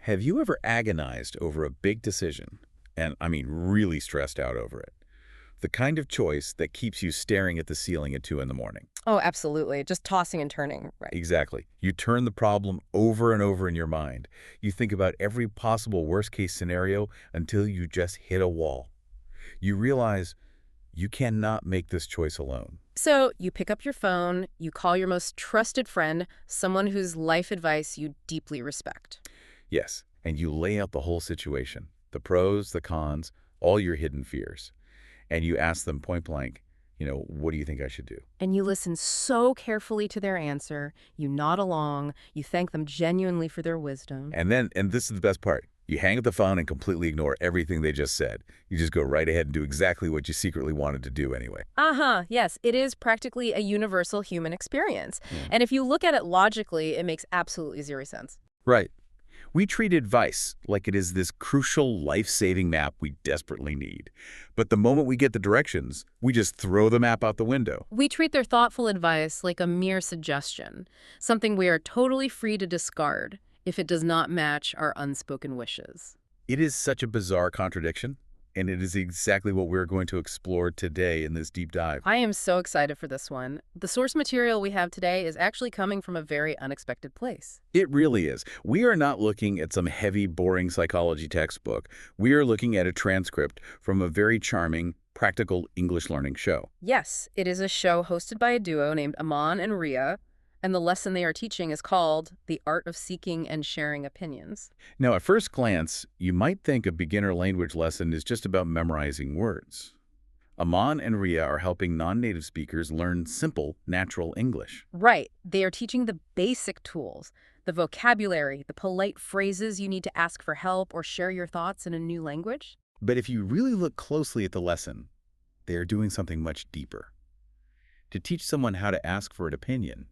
Have you ever agonized over a big decision? And I mean really stressed out over it. The kind of choice that keeps you staring at the ceiling at 2 in the morning. Oh, absolutely. Just tossing and turning, right? Exactly. You turn the problem over and over in your mind. You think about every possible worst-case scenario until you just hit a wall. You realize you cannot make this choice alone. So you pick up your phone, you call your most trusted friend, someone whose life advice you deeply respect. Yes, and you lay out the whole situation, the pros, the cons, all your hidden fears. And you ask them point blank, what do you think I should do? And you listen so carefully to their answer, you nod along, you thank them genuinely for their wisdom. And this is the best part, you hang up the phone and completely ignore everything they just said. You just go right ahead and do exactly what you secretly wanted to do anyway. Yes, it is practically a universal human experience. Yeah. And if you look at it logically, it makes absolutely zero sense. Right. We treat advice like it is this crucial life-saving map we desperately need. But the moment we get the directions, we just throw the map out the window. We treat their thoughtful advice like a mere suggestion, something we are totally free to discard if it does not match our unspoken wishes. It is such a bizarre contradiction, and it is exactly what we're going to explore today in this deep dive. I am so excited for this one. The source material we have today is actually coming from a very unexpected place. It really is. We are not looking at some heavy, boring psychology textbook. We are looking at a transcript from a very charming, practical English learning show. Yes, it is a show hosted by a duo named Aman and Ria, and the lesson they are teaching is called The Art of Seeking and Sharing Opinions. Now, at first glance, you might think a beginner language lesson is just about memorizing words. Aman and Ria are helping non-native speakers learn simple, natural English. Right. They are teaching the basic tools, the vocabulary, the polite phrases you need to ask for help or share your thoughts in a new language. But if you really look closely at the lesson, they are doing something much deeper. To teach someone how to ask for an opinion,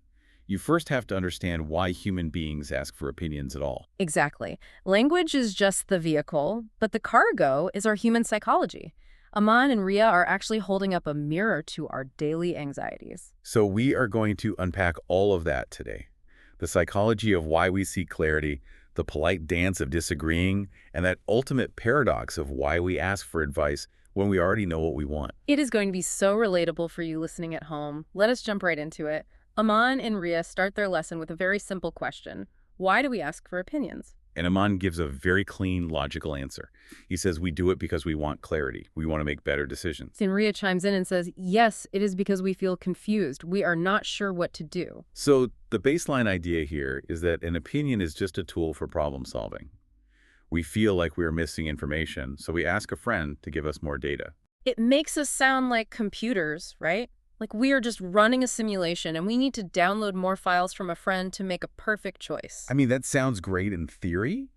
you first have to understand why human beings ask for opinions at all. Exactly. Language is just the vehicle, but the cargo is our human psychology. Aman and Ria are actually holding up a mirror to our daily anxieties. So we are going to unpack all of that today. The psychology of why we seek clarity, the polite dance of disagreeing, and that ultimate paradox of why we ask for advice when we already know what we want. It is going to be so relatable for you listening at home. Let us jump right into it. Aman and Ria start their lesson with a very simple question. Why do we ask for opinions? And Aman gives a very clean, logical answer. He says we do it because we want clarity. We want to make better decisions. Then Ria chimes in and says, yes, it is because we feel confused. We are not sure what to do. So the baseline idea here is that an opinion is just a tool for problem solving. We feel like we are missing information, so we ask a friend to give us more data. It makes us sound like computers, right? Like we are just running a simulation and we need to download more files from a friend to make a perfect choice. I mean, that sounds great in theory,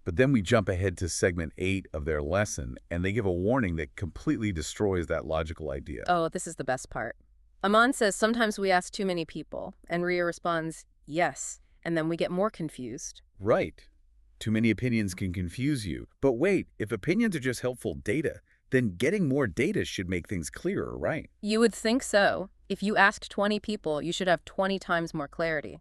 but then we jump ahead to segment 8 of their lesson, and they give a warning that completely destroys that logical idea. Oh, this is the best part. Aman says sometimes we ask too many people, and Ria responds, yes, and then we get more confused. Right. Too many opinions can confuse you. But wait, if opinions are just helpful data, then getting more data should make things clearer, right? You would think so. If you asked 20 people, you should have 20 times more clarity.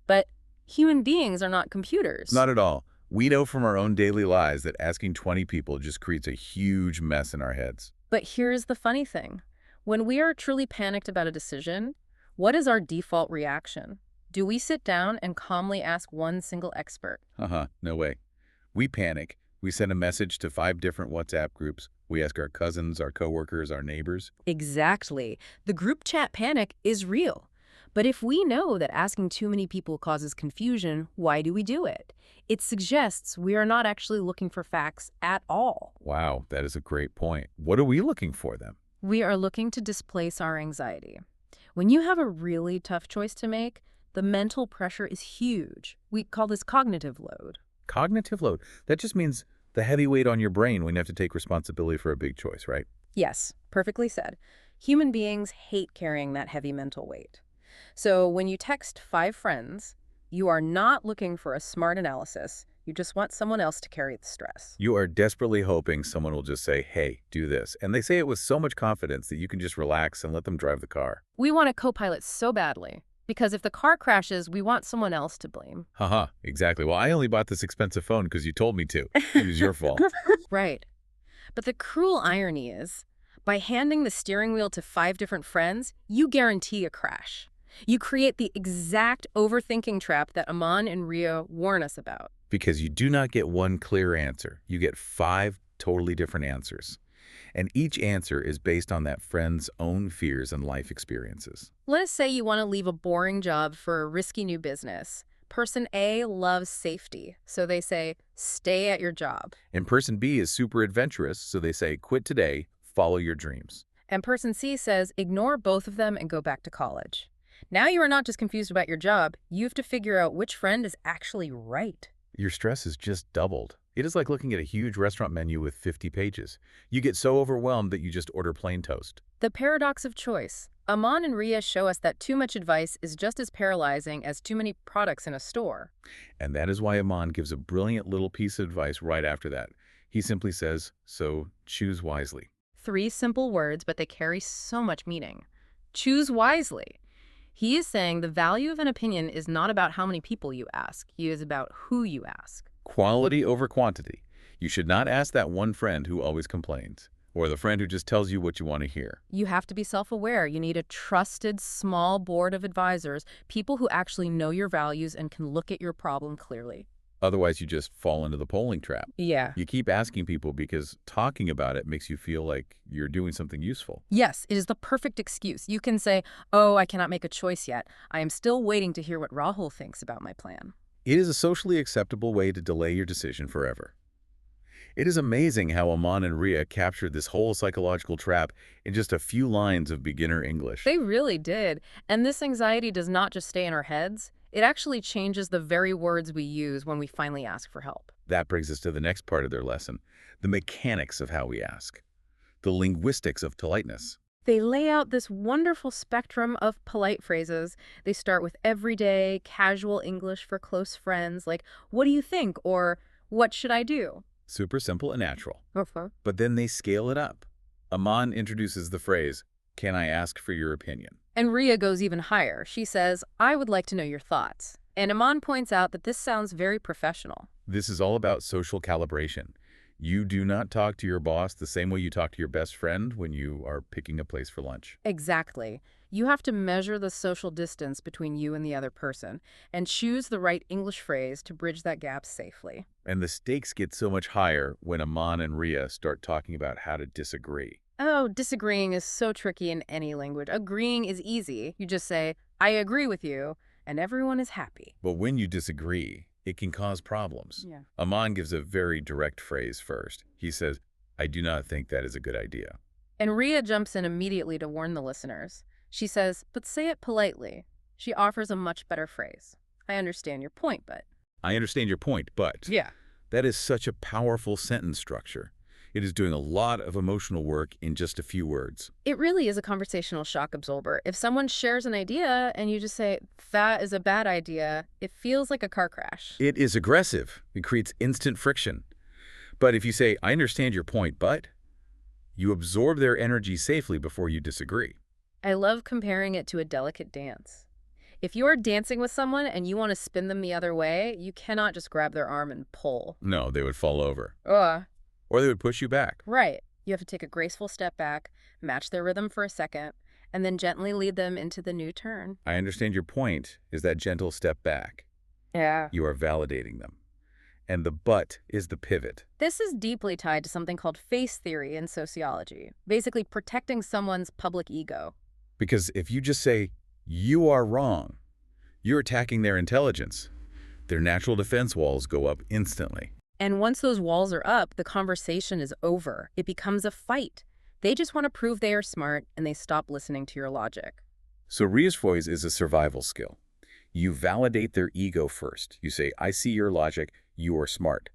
But human beings are not computers. Not at all. We know from our own daily lives that asking 20 people just creates a huge mess in our heads. But here's the funny thing. When we are truly panicked about a decision, what is our default reaction? Do we sit down and calmly ask one single expert? No way. We panic. We send a message to 5 different WhatsApp groups. We ask our cousins, our coworkers, our neighbors. Exactly. The group chat panic is real. But if we know that asking too many people causes confusion, why do we do it? It suggests we are not actually looking for facts at all. Wow, that is a great point. What are we looking for then? We are looking to displace our anxiety. When you have a really tough choice to make, the mental pressure is huge. We call this cognitive load. Cognitive load. That just means the heavy weight on your brain when you have to take responsibility for a big choice, right? Yes, perfectly said. Human beings hate carrying that heavy mental weight. So when you text 5 friends, you are not looking for a smart analysis. You just want someone else to carry the stress. You are desperately hoping someone will just say, hey, do this. And they say it with so much confidence that you can just relax and let them drive the car. We want a co-pilot so badly. Because if the car crashes, we want someone else to blame. Haha, exactly. Well, I only bought this expensive phone because you told me to. It was your fault. Right. But the cruel irony is, by handing the steering wheel to 5 different friends, you guarantee a crash. You create the exact overthinking trap that Aman and Ria warn us about. Because you do not get one clear answer. You get 5 totally different answers. And each answer is based on that friend's own fears and life experiences. Let us say you want to leave a boring job for a risky new business. Person A loves safety, so they say, stay at your job. And person B is super adventurous, so they say, quit today, follow your dreams. And person C says, ignore both of them and go back to college. Now you are not just confused about your job, you have to figure out which friend is actually right. Your stress is just doubled. It is like looking at a huge restaurant menu with 50 pages. You get so overwhelmed that you just order plain toast. The paradox of choice. Aman and Ria show us that too much advice is just as paralyzing as too many products in a store. And that is why Aman gives a brilliant little piece of advice right after that. He simply says, so choose wisely. 3 simple words, but they carry so much meaning. Choose wisely. He is saying the value of an opinion is not about how many people you ask. It is about who you ask. Quality over quantity. You should not ask that one friend who always complains, or the friend who just tells you what you want to hear. You have to be self-aware. You need a trusted, small board of advisors, people who actually know your values and can look at your problem clearly. Otherwise, you just fall into the polling trap. Yeah. You keep asking people because talking about it makes you feel like you're doing something useful. Yes, it is the perfect excuse. You can say, oh, I cannot make a choice yet. I am still waiting to hear what Rahul thinks about my plan. It is a socially acceptable way to delay your decision forever. It is amazing how Aman and Ria captured this whole psychological trap in just a few lines of beginner English. They really did. And this anxiety does not just stay in our heads. It actually changes the very words we use when we finally ask for help. That brings us to the next part of their lesson, the mechanics of how we ask, the linguistics of politeness. They lay out this wonderful spectrum of polite phrases. They start with everyday, casual English for close friends, like, what do you think? Or, what should I do? Super simple and natural. Uh-huh. But then they scale it up. Aman introduces the phrase, can I ask for your opinion? And Ria goes even higher. She says, I would like to know your thoughts. And Aman points out that this sounds very professional. This is all about social calibration. You do not talk to your boss the same way you talk to your best friend when you are picking a place for lunch. Exactly. You have to measure the social distance between you and the other person and choose the right English phrase to bridge that gap safely. And the stakes get so much higher when Aman and Ria start talking about how to disagree. Oh, disagreeing is so tricky in any language. Agreeing is easy. You just say, I agree with you, and everyone is happy. But when you disagree, it can cause problems. Yeah. Aman gives a very direct phrase first. He says, I do not think that is a good idea. And Ria jumps in immediately to warn the listeners. She says, but say it politely. She offers a much better phrase. I understand your point, but... I understand your point, but... Yeah. That is such a powerful sentence structure. It is doing a lot of emotional work in just a few words. It really is a conversational shock absorber. If someone shares an idea and you just say, that is a bad idea, it feels like a car crash. It is aggressive. It creates instant friction. But if you say, I understand your point, but... you absorb their energy safely before you disagree. I love comparing it to a delicate dance. If you are dancing with someone and you want to spin them the other way, you cannot just grab their arm and pull. No, they would fall over. Ugh. Or they would push you back. Right. You have to take a graceful step back, match their rhythm for a second, and then gently lead them into the new turn. I understand your point is that gentle step back. Yeah. You are validating them. And the but is the pivot. This is deeply tied to something called face theory in sociology, basically protecting someone's public ego. Because if you just say, you are wrong, you're attacking their intelligence. Their natural defense walls go up instantly. And once those walls are up, the conversation is over. It becomes a fight. They just want to prove they are smart, and they stop listening to your logic. So reassurance is a survival skill. You validate their ego first. You say, I see your logic, you are smart.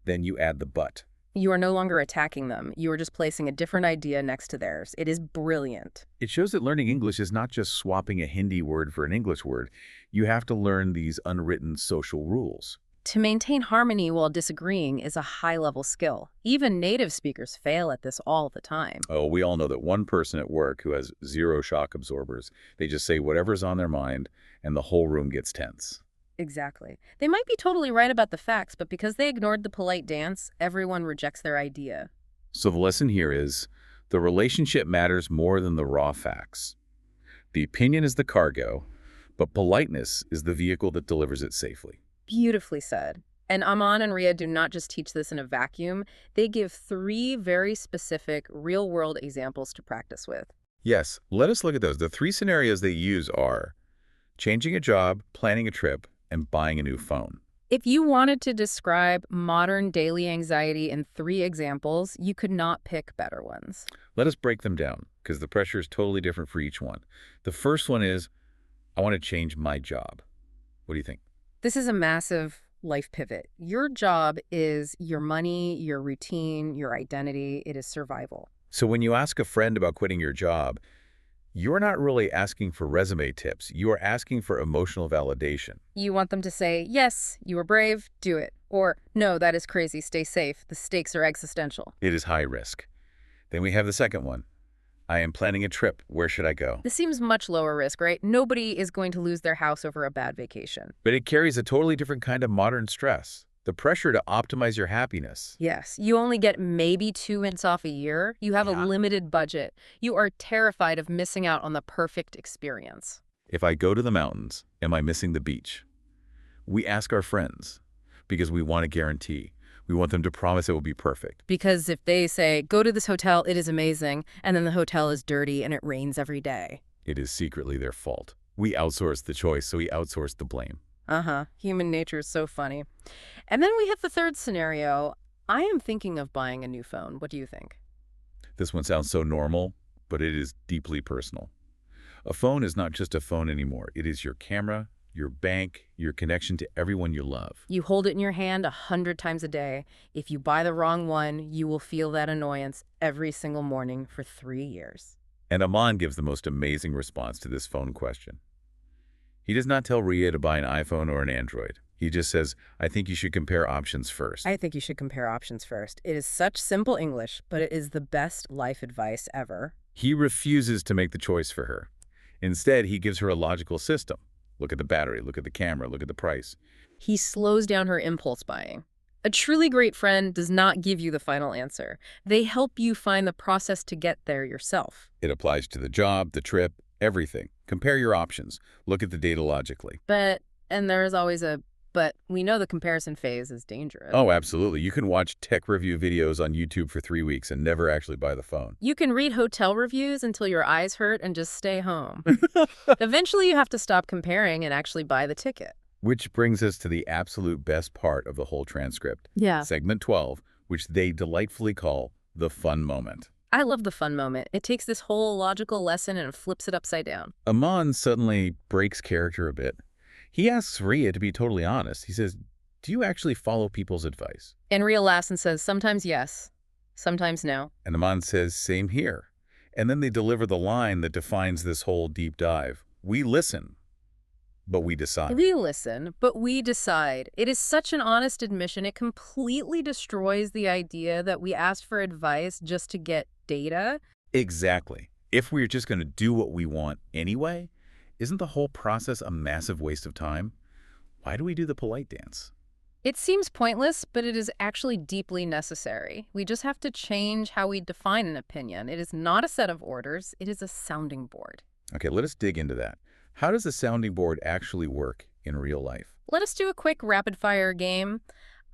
Then you add the but. You are no longer attacking them. You are just placing a different idea next to theirs. It is brilliant. It shows that learning English is not just swapping a Hindi word for an English word. You have to learn these unwritten social rules. To maintain harmony while disagreeing is a high-level skill. Even native speakers fail at this all the time. Oh, we all know that one person at work who has zero shock absorbers, they just say whatever's on their mind, and the whole room gets tense. Exactly. They might be totally right about the facts, but because they ignored the polite dance, everyone rejects their idea. So the lesson here is, the relationship matters more than the raw facts. The opinion is the cargo, but politeness is the vehicle that delivers it safely. Beautifully said. And Aman and Ria do not just teach this in a vacuum. They give 3 very specific, real-world examples to practice with. Yes, let us look at those. The 3 scenarios they use are changing a job, planning a trip, and buying a new phone. If you wanted to describe modern daily anxiety in 3 examples, you could not pick better ones. Let us break them down, because the pressure is totally different for each one. The first one is, I want to change my job. What do you think? This is a massive life pivot. Your job is your money, your routine, your identity. It is survival. So when you ask a friend about quitting your job, you're not really asking for resume tips. You are asking for emotional validation. You want them to say, yes, you were brave, do it. Or, no, that is crazy, stay safe. The stakes are existential. It is high risk. Then we have the second one. I am planning a trip. Where should I go? This seems much lower risk, right? Nobody is going to lose their house over a bad vacation. But it carries a totally different kind of modern stress. The pressure to optimize your happiness. Yes, you only get maybe 2 months off a year. You have a limited budget. You are terrified of missing out on the perfect experience. If I go to the mountains, am I missing the beach? We ask our friends because we want a guarantee. We want them to promise it will be perfect. Because if they say, go to this hotel, it is amazing, and then the hotel is dirty and it rains every day. It is secretly their fault. We outsource the choice, so we outsource the blame. Human nature is so funny. And then we have the third scenario. I am thinking of buying a new phone. What do you think? This one sounds so normal, but it is deeply personal. A phone is not just a phone anymore. It is your camera, your bank, your connection to everyone you love. You hold it in your hand 100 times a day. If you buy the wrong one, you will feel that annoyance every single morning for 3 years. And Aman gives the most amazing response to this phone question. He does not tell Ria to buy an iPhone or an Android. He just says, I think you should compare options first. I think you should compare options first. It is such simple English, but it is the best life advice ever. He refuses to make the choice for her. Instead, he gives her a logical system. Look at the battery, look at the camera, look at the price. He slows down her impulse buying. A truly great friend does not give you the final answer. They help you find the process to get there yourself. It applies to the job, the trip, everything. Compare your options. Look at the data logically. And there is always but we know the comparison phase is dangerous. Oh, absolutely. You can watch tech review videos on YouTube for 3 weeks and never actually buy the phone. You can read hotel reviews until your eyes hurt and just stay home. Eventually, you have to stop comparing and actually buy the ticket. Which brings us to the absolute best part of the whole transcript. Yeah. Segment 12, which they delightfully call the fun moment. I love the fun moment. It takes this whole logical lesson and flips it upside down. Aman suddenly breaks character a bit. He asks Ria to be totally honest. He says, do you actually follow people's advice? And Ria laughs and says, sometimes yes, sometimes no. And Aman says, same here. And then they deliver the line that defines this whole deep dive. We listen, but we decide. We listen, but we decide. It is such an honest admission. It completely destroys the idea that we asked for advice just to get data. Exactly. If we're just going to do what we want anyway, isn't the whole process a massive waste of time? Why do we do the polite dance? It seems pointless, but it is actually deeply necessary. We just have to change how we define an opinion. It is not a set of orders. It is a sounding board. Okay, let us dig into that. How does a sounding board actually work in real life? Let us do a quick rapid-fire game.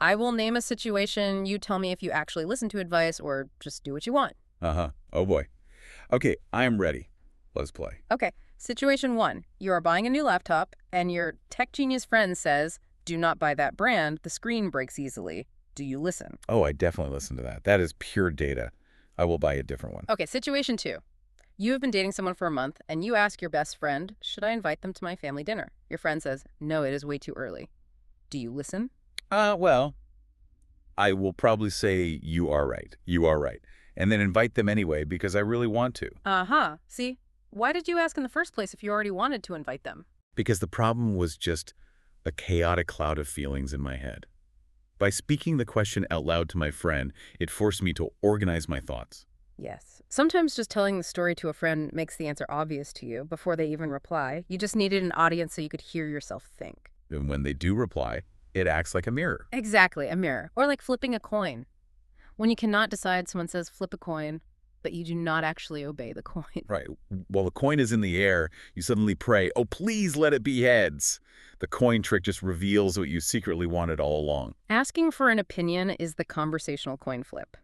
I will name a situation. You tell me if you actually listen to advice or just do what you want. Oh boy. Okay, I am ready. Let's play. Okay. Situation 1. You are buying a new laptop, and your tech genius friend says, do not buy that brand. The screen breaks easily. Do you listen? Oh, I definitely listen to that. That is pure data. I will buy a different one. Okay, situation 2. You have been dating someone for a month, and you ask your best friend, should I invite them to my family dinner? Your friend says, no, it is way too early. Do you listen? Well, I will probably say you are right. You are right. And then invite them anyway because I really want to. See? Why did you ask in the first place if you already wanted to invite them? Because the problem was just a chaotic cloud of feelings in my head. By speaking the question out loud to my friend, it forced me to organize my thoughts. Yes. Sometimes just telling the story to a friend makes the answer obvious to you before they even reply. You just needed an audience so you could hear yourself think. And when they do reply, it acts like a mirror. Exactly, a mirror. Or like flipping a coin. When you cannot decide, someone says flip a coin, but you do not actually obey the coin. Right. While the coin is in the air, you suddenly pray, oh, please let it be heads. The coin trick just reveals what you secretly wanted all along. Asking for an opinion is the conversational coin flip.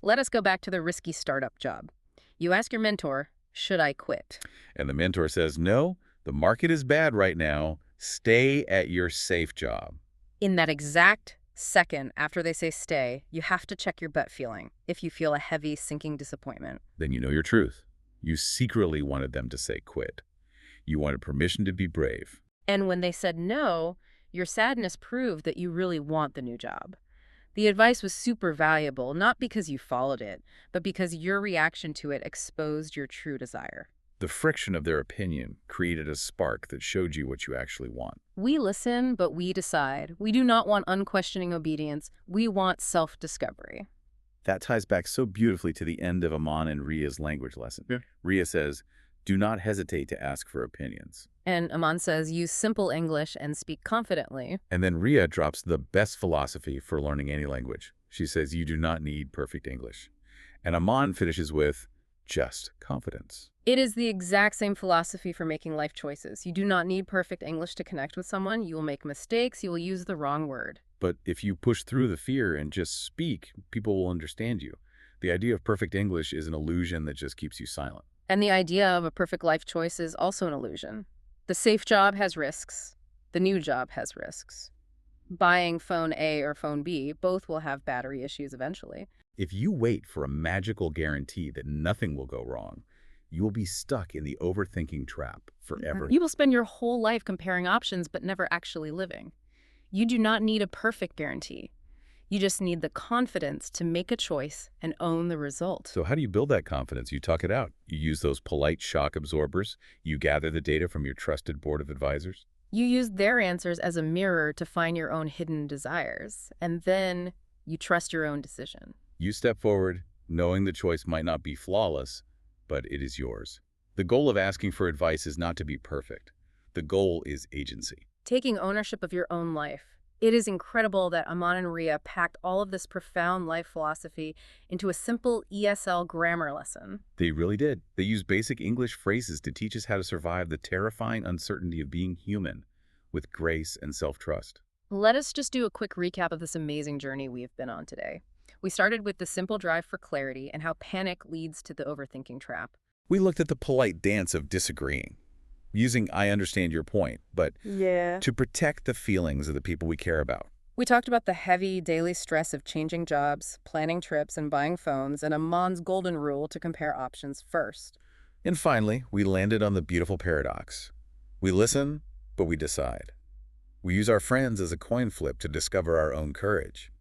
Let us go back to the risky startup job. You ask your mentor, should I quit? And the mentor says, no, the market is bad right now. Stay at your safe job. In that exact second after they say stay, you have to check your gut feeling if you feel a heavy, sinking disappointment. Then you know your truth. You secretly wanted them to say quit. You wanted permission to be brave. And when they said no, your sadness proved that you really want the new job. The advice was super valuable, not because you followed it, but because your reaction to it exposed your true desire. The friction of their opinion created a spark that showed you what you actually want. We listen, but we decide. We do not want unquestioning obedience. We want self-discovery. That ties back so beautifully to the end of Aman and Ria's language lesson. Yeah. Ria says, do not hesitate to ask for opinions. And Aman says, use simple English and speak confidently. And then Ria drops the best philosophy for learning any language. She says, you do not need perfect English. And Aman finishes with, just confidence. It is the exact same philosophy for making life choices. You do not need perfect English to connect with someone. You will make mistakes. You will use the wrong word. But if you push through the fear and just speak, people will understand you. The idea of perfect English is an illusion that just keeps you silent. And the idea of a perfect life choice is also an illusion. The safe job has risks. The new job has risks. Buying phone A or phone B, both will have battery issues eventually. If you wait for a magical guarantee that nothing will go wrong, you will be stuck in the overthinking trap forever. You will spend your whole life comparing options but never actually living. You do not need a perfect guarantee. You just need the confidence to make a choice and own the result. So how do you build that confidence? You talk it out. You use those polite shock absorbers. You gather the data from your trusted board of advisors. You use their answers as a mirror to find your own hidden desires, and then you trust your own decision. You step forward, knowing the choice might not be flawless, but it is yours. The goal of asking for advice is not to be perfect. The goal is agency. Taking ownership of your own life. It is incredible that Aman and Ria packed all of this profound life philosophy into a simple ESL grammar lesson. They really did. They used basic English phrases to teach us how to survive the terrifying uncertainty of being human with grace and self-trust. Let us just do a quick recap of this amazing journey we've been on today. We started with the simple drive for clarity and how panic leads to the overthinking trap. We looked at the polite dance of disagreeing, using I understand your point, but to protect the feelings of the people we care about. We talked about the heavy daily stress of changing jobs, planning trips, and buying phones, and Aman's golden rule to compare options first. And finally, we landed on the beautiful paradox. We listen, but we decide. We use our friends as a coin flip to discover our own courage.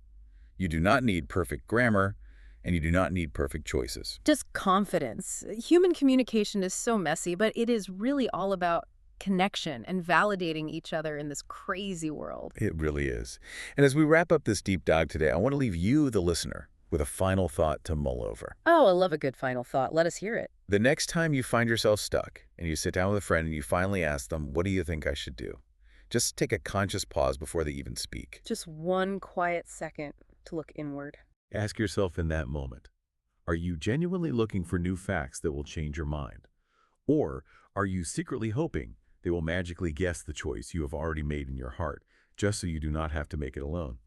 You do not need perfect grammar, and you do not need perfect choices. Just confidence. Human communication is so messy, but it is really all about connection and validating each other in this crazy world. It really is. And as we wrap up this deep dive today, I want to leave you, the listener, with a final thought to mull over. Oh, I love a good final thought. Let us hear it. The next time you find yourself stuck and you sit down with a friend and you finally ask them, what do you think I should do? Just take a conscious pause before they even speak. Just one quiet second to look inward. Ask yourself in that moment, are you genuinely looking for new facts that will change your mind? Or are you secretly hoping they will magically guess the choice you have already made in your heart, just so you do not have to make it alone?